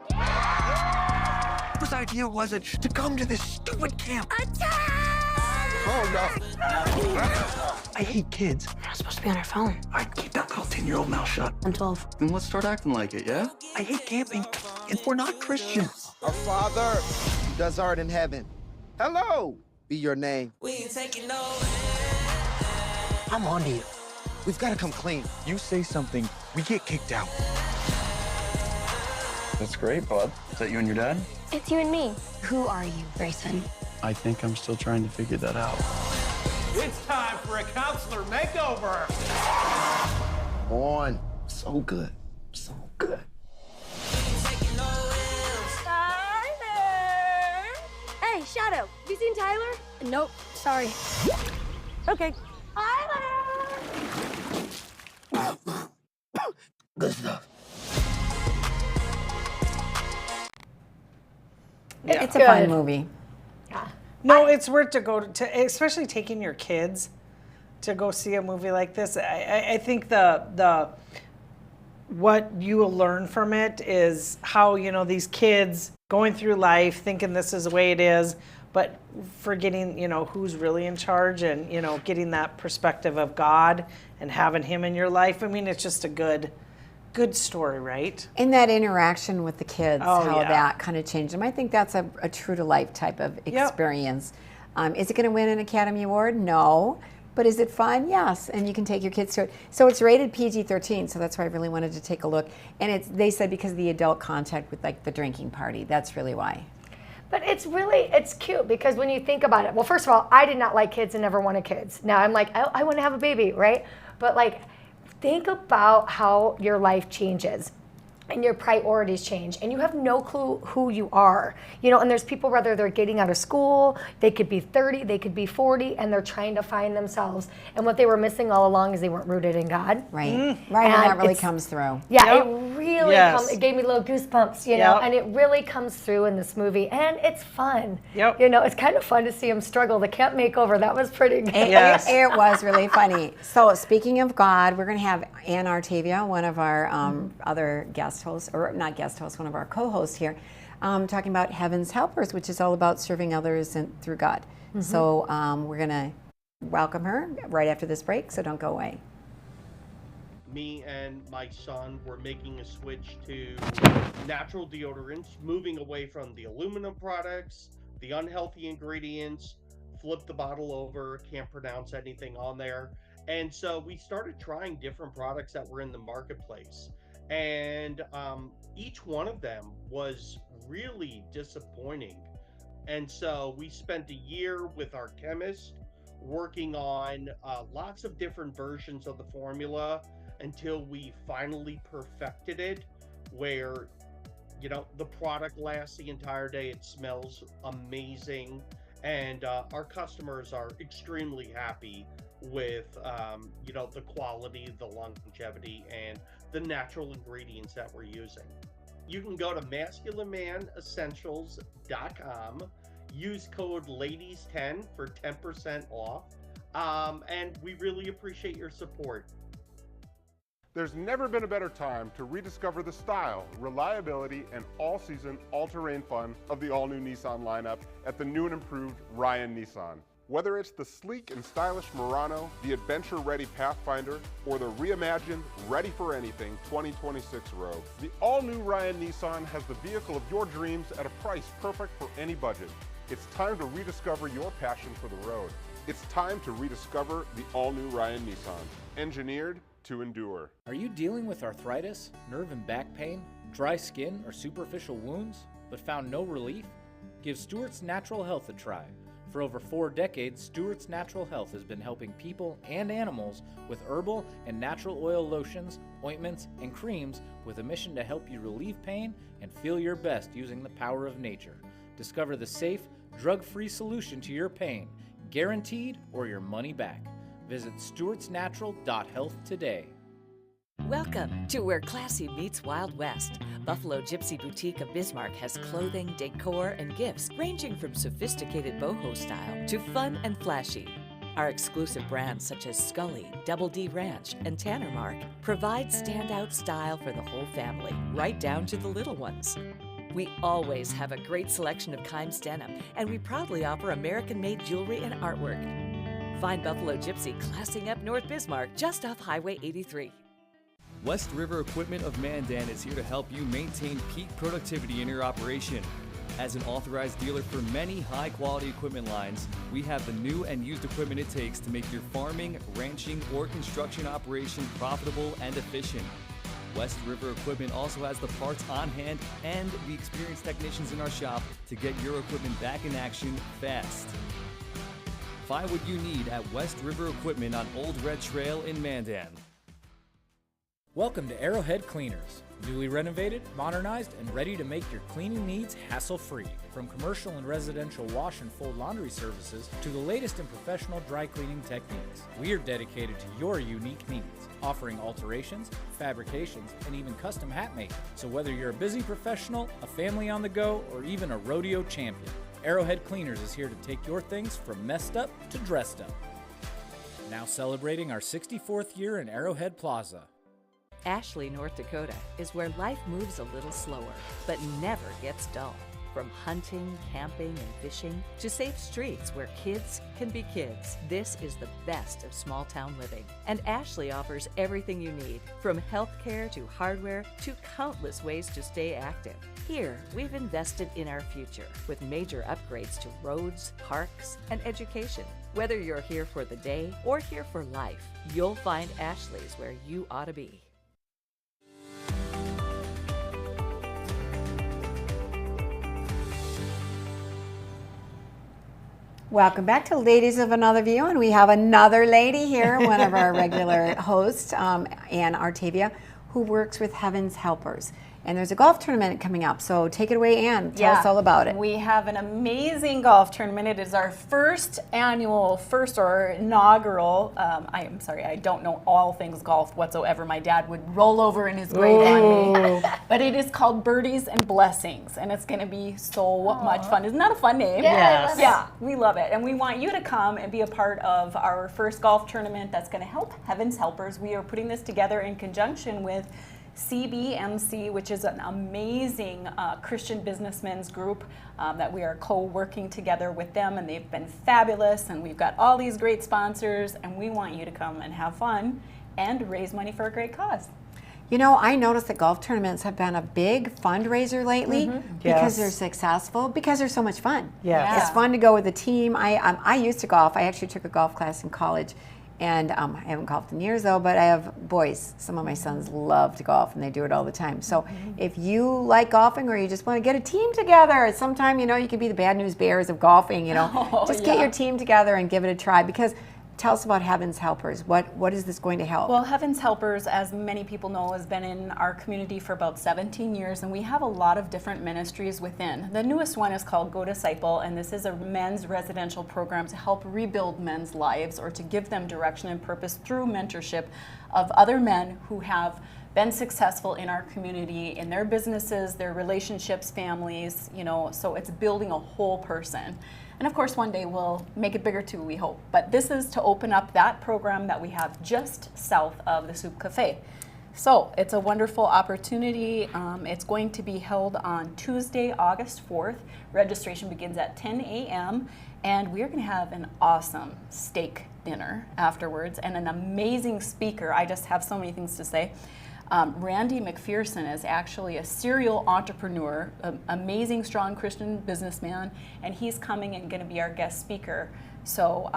Whose idea was it to come to this stupid camp? Oh, no. I hate kids. We're not supposed to be on our phone. I'd keep that little 10-year-old mouth shut. I'm 12. Then let's start acting like it, yeah? I hate camping, and we're not Christians. Our Father, who does art in heaven, hello be your name. We ain't taking no I'm on to you. We've got to come clean. You say something, we get kicked out. That's great, bud. Is that you and your dad? It's you and me. Who are you, Grayson? I think I'm still trying to figure that out. It's time for a counselor makeover. On. So good. So good. Tyler! Hey, Shadow, have you seen Tyler? Nope, sorry. Okay. Tyler! Good stuff. It's a fun movie. No, it's worth to go to, especially taking your kids to go see a movie like this. I think the what you will learn from it is how, you know, these kids going through life thinking this is the way it is, but forgetting, you know, who's really in charge, and, you know, getting that perspective of God and having him in your life. I mean, it's just a good story, right? In that interaction with the kids, Oh, how yeah. that kind of changed them. I think that's a true to life type of experience. Is it going to win an Academy Award? No. But is it fun? Yes. And you can take your kids to it. So it's rated PG-13, so that's why I really wanted to take a look. And they said because of the adult contact with like the drinking party. That's really why. But it's cute because when you think about it, well, first of all, I did not like kids and never wanted kids. Now I'm like, I want to have a baby, right? But like, think about how your life changes and your priorities change, and you have no clue who you are, you know. And there's people, whether they're getting out of school, they could be 30, they could be 40, and they're trying to find themselves. And what they were missing all along is they weren't rooted in God. Right. Right, and that really comes through. Yeah, Yep. it really Yes. it gave me little goosebumps, you know, Yep. and it really comes through in this movie, and it's fun. Yep. You know, it's kind of fun to see them struggle. The camp makeover, that was pretty good. It was really funny. So speaking of God, we're going to have Ann Artavia, one of our other guest hosts, or not guest hosts, one of our co-hosts here, talking about Heaven's Helpers, which is all about serving others through God. Mhm. So we're going to welcome her right after this break, so don't go away. Me and my son were making a switch to natural deodorants, moving away from the aluminum products, the unhealthy ingredients, flip the bottle over, can't pronounce anything on there. And so we started trying different products that were in the marketplace. And each one of them was really disappointing. And so we spent a year with our chemist working on lots of different versions of the formula until we finally perfected it, where, you know, the product lasts the entire day. It smells amazing. And our customers are extremely happy with, the quality, the longevity, and the natural ingredients that we're using. You can go to masculinemanessentials.com, use code LADIES10 for 10% off, and we really appreciate your support. There's never been a better time to rediscover the style, reliability, and all-season, all-terrain fun of the all-new Nissan lineup at the new and improved Ryan Nissan. Whether it's the sleek and stylish Murano, the adventure-ready Pathfinder, or the reimagined, ready-for-anything 2026 Rogue, the all-new Ryan Nissan has the vehicle of your dreams at a price perfect for any budget. It's time to rediscover your passion for the road. It's time to rediscover the all-new Ryan Nissan, engineered to endure. Are you dealing with arthritis, nerve and back pain, dry skin, or superficial wounds, but found no relief? Give Stewart's Natural Health a try. For over 4 decades, Stewart's Natural Health has been helping people and animals with herbal and natural oil lotions, ointments, and creams with a mission to help you relieve pain and feel your best using the power of nature. Discover the safe, drug-free solution to your pain, guaranteed or your money back. Visit stewartsnatural.health today. Welcome to where classy meets Wild West. Buffalo Gypsy Boutique of Bismarck has clothing, decor, and gifts ranging from sophisticated boho style to fun and flashy. Our exclusive brands such as Scully, Double D Ranch, and Tanner Mark provide standout style for the whole family, right down to the little ones. We always have a great selection of Kimes denim, and we proudly offer American-made jewelry and artwork. Find Buffalo Gypsy classing up North Bismarck just off Highway 83. West River Equipment of Mandan is here to help you maintain peak productivity in your operation. As an authorized dealer for many high-quality equipment lines, we have the new and used equipment it takes to make your farming, ranching, or construction operation profitable and efficient. West River Equipment also has the parts on hand and the experienced technicians in our shop to get your equipment back in action fast. Find what you need at West River Equipment on Old Red Trail in Mandan. Welcome to Arrowhead Cleaners. Newly renovated, modernized, and ready to make your cleaning needs hassle-free. From commercial and residential wash and fold laundry services to the latest in professional dry cleaning techniques, we are dedicated to your unique needs, offering alterations, fabrications, and even custom hat making. So whether you're a busy professional, a family on the go, or even a rodeo champion, Arrowhead Cleaners is here to take your things from messed up to dressed up. Now celebrating our 64th year in Arrowhead Plaza. Ashley, North Dakota is where life moves a little slower, but never gets dull. From hunting, camping, and fishing to safe streets where kids can be kids, this is the best of small town living. And Ashley offers everything you need, from healthcare to hardware to countless ways to stay active. Here, we've invested in our future with major upgrades to roads, parks, and education. Whether you're here for the day or here for life, you'll find Ashley's where you ought to be. Welcome back to Ladies of Another View, and we have another lady here, one of our regular hosts, Ann Artavia, who works with Heaven's Helpers. And there's a golf tournament coming up, so take it away, Ann. Tell us all about it. We have an amazing golf tournament. It is our first inaugural. I'm sorry, I don't know all things golf whatsoever. My dad would roll over in his grave on me. But it is called Birdies and Blessings, and it's going to be so much fun. Isn't that a fun name? Yes. Yeah, we love it. And we want you to come and be a part of our first golf tournament that's going to help Heaven's Helpers. We are putting this together in conjunction with CBMC, which is an amazing Christian businessmen's group that we are co-working together with them, and they've been fabulous, and we've got all these great sponsors, and we want you to come and have fun and raise money for a great cause. You know, I noticed that golf tournaments have been a big fundraiser lately because they're successful, because they're so much fun. Yes. It's fun to go with a team. I used to golf. I actually took a golf class in college. And I haven't golfed in years though, but I have boys. Some of my sons love to golf and they do it all the time. So if you like golfing or you just want to get a team together, sometime, you know, you can be the Bad News Bears of golfing, you know. Just get your team together and give it a try, because tell us about Heaven's Helpers. What is this going to help? Well, Heaven's Helpers, as many people know, has been in our community for about 17 years, and we have a lot of different ministries within. The newest one is called Go Disciple, and this is a men's residential program to help rebuild men's lives or to give them direction and purpose through mentorship of other men who have been successful in our community, in their businesses, their relationships, families, so it's building a whole person. And of course, one day we'll make it bigger too, we hope. But this is to open up that program that we have just south of the Soup Cafe. So it's a wonderful opportunity. It's going to be held on Tuesday, August 4th. Registration begins at 10 a.m. And we're going to have an awesome steak dinner afterwards and an amazing speaker. I just have so many things to say. Randy McPherson is actually a serial entrepreneur, amazing, strong Christian businessman, and he's coming and going to be our guest speaker. So,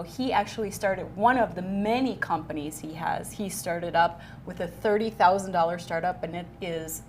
he actually started one of the many companies he has. He started up with a $30,000 startup, and it is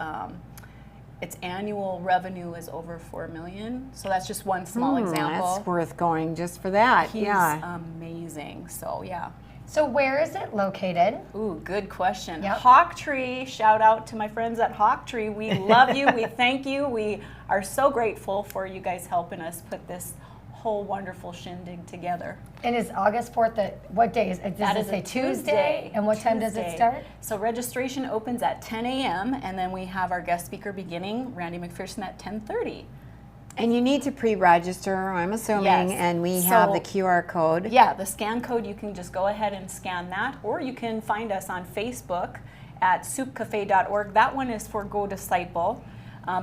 its annual revenue is over $4 million. So that's just one small example. That's worth going just for that. He's yeah, amazing. So yeah. So where is it located? Ooh, good question. Yep. Hawk Tree, shout out to my friends at Hawk Tree. We love you, we thank you. We are so grateful for you guys helping us put this whole wonderful shindig together. And is August 4th, what day is it? Does it say a Tuesday? And what time does it start? So registration opens at 10 a.m. and then we have our guest speaker beginning, Randy McPherson, at 10:30. and you need to pre-register, I'm assuming, Yes. and we have So- the QR code. Yeah, the scan code, you can just go ahead and scan that, or you can find us on Facebook at soupcafe.org. That one is for Go Disciple,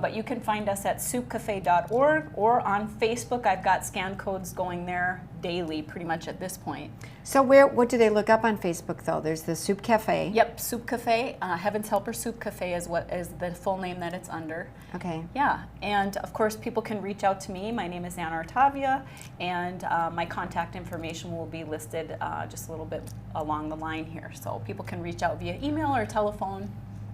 but you can find us at soupcafe.org or on Facebook. I've got scan codes going there daily, pretty much at this point. So what do they look up on Facebook though? There's the Soup Cafe. Yep, Soup Cafe. Heaven's Helper Soup Cafe is what is the full name that it's under. Okay. Yeah, and of course people can reach out to me. My name is Anna Artavia, and my contact information will be listed just a little bit along the line here. So people can reach out via email or telephone.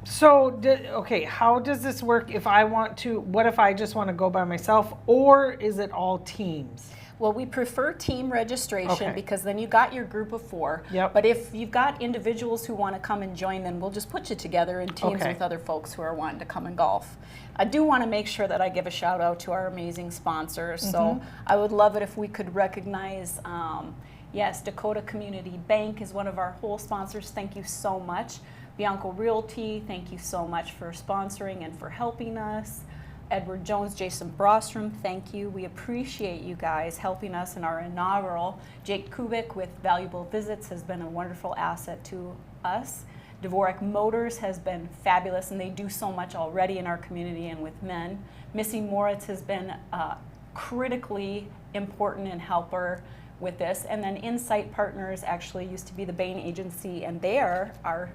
So, okay, how does this work if I want to, what if I just want to go by myself, or is it all teams? Well, we prefer team registration Okay. because then you got your group of 4. Yep. But if you've got individuals who want to come and join, then we'll just put you together in teams Okay. with other folks who are wanting to come and golf. I do want to make sure that I give a shout out to our amazing sponsors. So Mhm. I would love it if we could recognize, yes, Dakota Community Bank is one of our whole sponsors. Thank you so much. Bianco Realty, thank you so much for sponsoring and for helping us. Edward Jones, Jason Brostrom, thank you. We appreciate you guys helping us in our inaugural. Jake Kubik with Valuable Visits has been a wonderful asset to us. Dvorak Motors has been fabulous, and they do so much already in our community and with men. Missy Moritz has been critically important and helper with this. And then Insight Partners actually used to be the Bain Agency, and they are our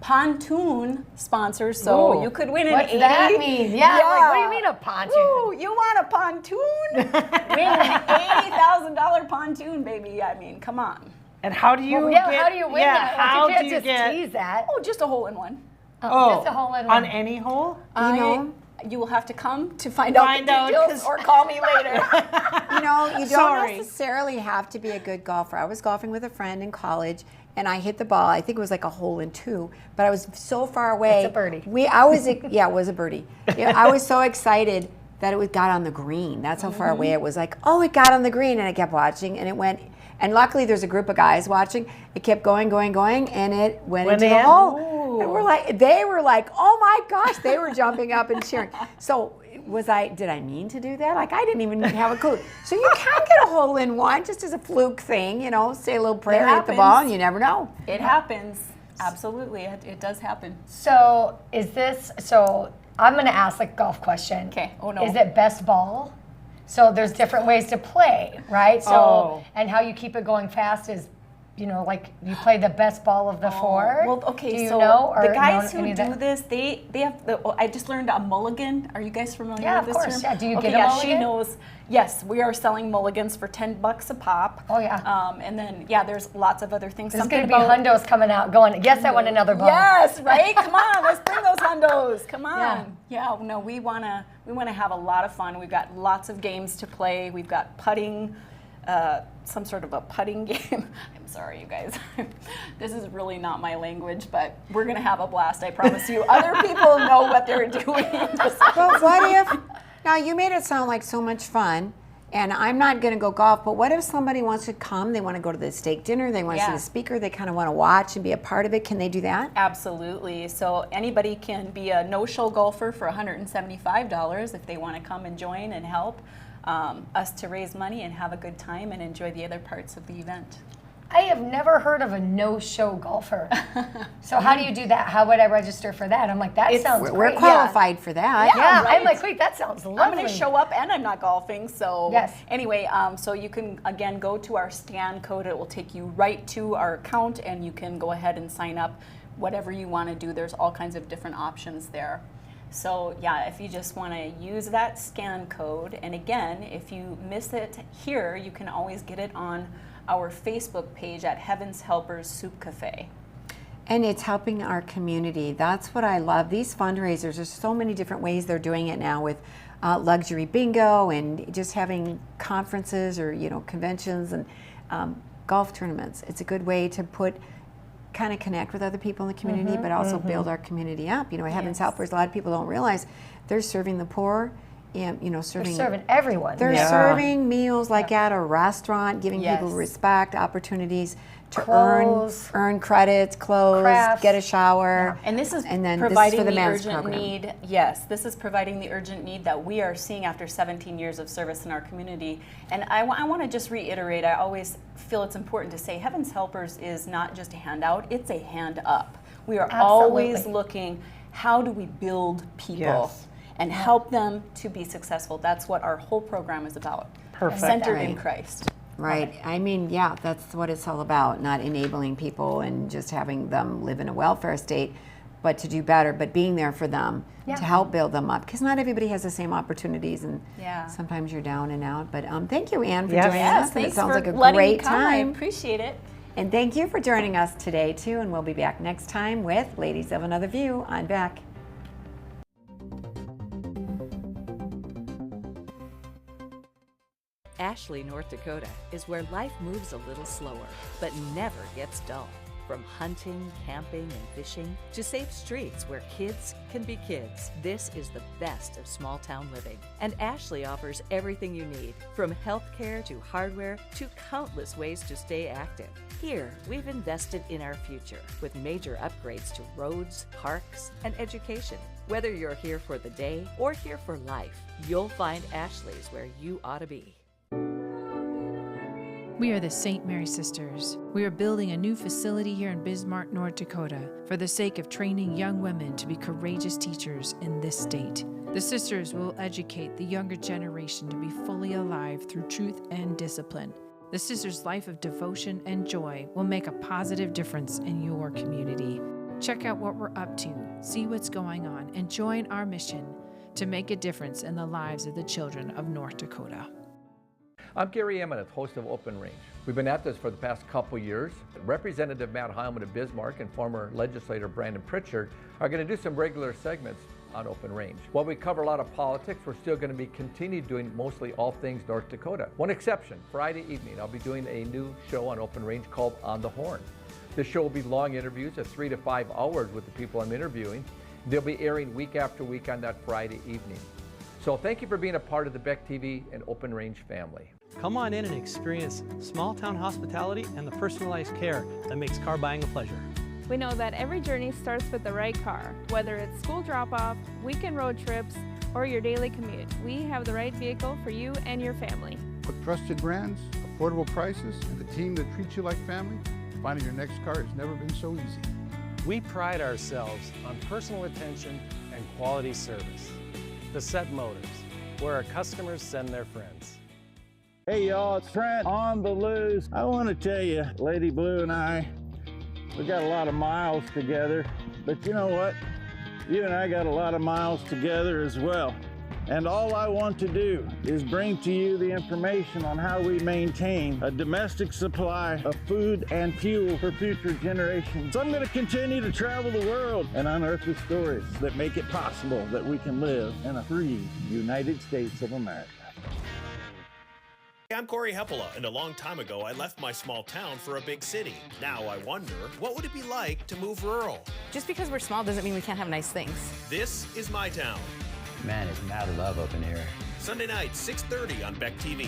pontoon sponsors, so Ooh. you could win an What's 80. that mean? Yeah, like, what do you mean a pontoon? Ooh, you want a pontoon? Win an $80,000 pontoon, baby. I mean, come on. And how do you Well, yeah, get, how do you win yeah, that? how You can't do you just get, tease that. Oh, just a hole in one. oh, just a hole in on one. any hole? You will have to come to find Find out the out, details or call me later. You know, you don't Sorry. necessarily have to be a good golfer. I was golfing with a friend in college, and I hit the ball. I think it was like a hole in 2, but I was so far away. It's a birdie. Yeah, it was a birdie. Yeah, I was so excited that it got on the green. That's how far away it was. Like, oh, it got on the green, and I kept watching, and it went. And luckily, there's a group of guys watching. It kept going, and it went into the hole. And they were like, oh my gosh, they were jumping up and cheering. So did I mean to do that? Like, I didn't even have a clue. So you can get a hole in one just as a fluke thing, say a little prayer, hit the ball, and you never know. It happens. Absolutely. It does happen. So I'm going to ask a golf question. Okay. Oh no. Is it best ball? So there's different ways to play, right? So and how you keep it going fast is, like you play the best ball of the 4. Well, okay, do you so know? Or the guys know who any of do that? this, they have. I just learned a mulligan. Are you guys familiar Yeah, with of this course. term? Yeah. Do you okay, get a yeah, mulligan? she knows. Yes, we are selling mulligans for $10 a pop. Oh yeah. And then there's lots of other things. There's going to be hundos coming out going, yes, I want another ball. Yes, right? Come on, let's bring those hundos. Come on. Yeah, no, we wanna have a lot of fun. We've got lots of games to play. We've got putting some sort of a putting game. I'm sorry, you guys. This is really not my language, but we're going to have a blast, I promise you. Other people know what they're doing. But what if, now you made it sound like so much fun, and I'm not going to go golf, but what if somebody wants to come, they want to go to the steak dinner, they want to see the speaker, they kind of want to watch and be a part of it, can they do that? Absolutely. So anybody can be a no-show golfer for $175 if they want to come and join and help us to raise money and have a good time and enjoy the other parts of the event. I have never heard of a no-show golfer. So how do you do that? How would I register for that? I'm like, that sounds great. We're qualified for that. Yeah, right. I'm like, wait, that sounds lovely. I'm going to show up and I'm not golfing. So yes. Anyway, so you can, again, go to our scan code. It will take you right to our account and you can go ahead and sign up whatever you want to do. There's all kinds of different options there. So yeah, if you just want to use that scan code, and again, if you miss it here, you can always get it on our Facebook page at Heaven's Helpers Soup Cafe. And it's helping our community. That's what I love. These fundraisers, there's so many different ways they're doing it now with luxury bingo and just having conferences or conventions and golf tournaments. It's a good way to kind of connect with other people in the community, but also build our community up. Heaven's Helpers, a lot of people don't realize they're serving the poor. And, serving. They're serving everyone. They're serving meals like at a restaurant, giving people respect, opportunities to earn credits, clothes, crafts. get a shower. And this is then providing this is for the men's urgent program. need. Yes, this is providing the urgent need that we are seeing after 17 years of service in our community. And I want to just reiterate, I always feel it's important to say Heaven's Helpers is not just a handout, it's a hand up. We are always looking, how do we build people and help them to be successful? That's what our whole program is about. Perfect. Centered in Christ. Right. I mean, yeah, that's what it's all about, not enabling people and just having them live in a welfare state, but to do better, but being there for them to help build them up. Because not everybody has the same opportunities, and sometimes you're down and out. But thank you, Ann, for joining us. And it sounds like a great time. I appreciate it. And thank you for joining us today, too. And we'll be back next time with Ladies of Another View on Back. Ashley, North Dakota is where life moves a little slower, but never gets dull. From hunting, camping, and fishing to safe streets where kids can be kids, this is the best of small town living. And Ashley offers everything you need, from healthcare to hardware to countless ways to stay active. Here, we've invested in our future with major upgrades to roads, parks, and education. Whether you're here for the day or here for life, you'll find Ashley's where you ought to be. We are the St. Mary Sisters. We are building a new facility here in Bismarck, North Dakota, for the sake of training young women to be courageous teachers in this state. The Sisters will educate the younger generation to be fully alive through truth and discipline. The Sisters' life of devotion and joy will make a positive difference in your community. Check out what we're up to, see what's going on, and join our mission to make a difference in the lives of the children of North Dakota. I'm Gary Emmett, host of Open Range. We've been at this for the past couple years. Representative Matt Heilman of Bismarck and former legislator Brandon Pritchard are going to do some regular segments on Open Range. While we cover a lot of politics, we're still going to be continuing doing mostly all things North Dakota. One exception, Friday evening, I'll be doing a new show on Open Range called On the Horn. This show will be long interviews of 3 to 5 hours with the people I'm interviewing. They'll be airing week after week on that Friday evening. So thank you for being a part of the Beck TV and Open Range family. Come on in and experience small town hospitality and the personalized care that makes car buying a pleasure. We know that every journey starts with the right car. Whether it's school drop-off, weekend road trips, or your daily commute, we have the right vehicle for you and your family. With trusted brands, affordable prices, and the team that treats you like family, finding your next car has never been so easy. We pride ourselves on personal attention and quality service. Bassett Motors, where our customers send their friends. Hey y'all, it's Trent on the loose. I want to tell you, Lady Blue and I, we got a lot of miles together, but you know what? You and I got a lot of miles together as well. And all I want to do is bring to you the information on how we maintain a domestic supply of food and fuel for future generations. So I'm going to continue to travel the world and unearth the stories that make it possible that we can live in a free United States of America. I'm Corey Heppola, and a long time ago, I left my small town for a big city. Now I wonder, what would it be like to move rural? Just because we're small doesn't mean we can't have nice things. This is my town. Man, it's mad love up in here. Sunday night, 6:30 on Beck TV.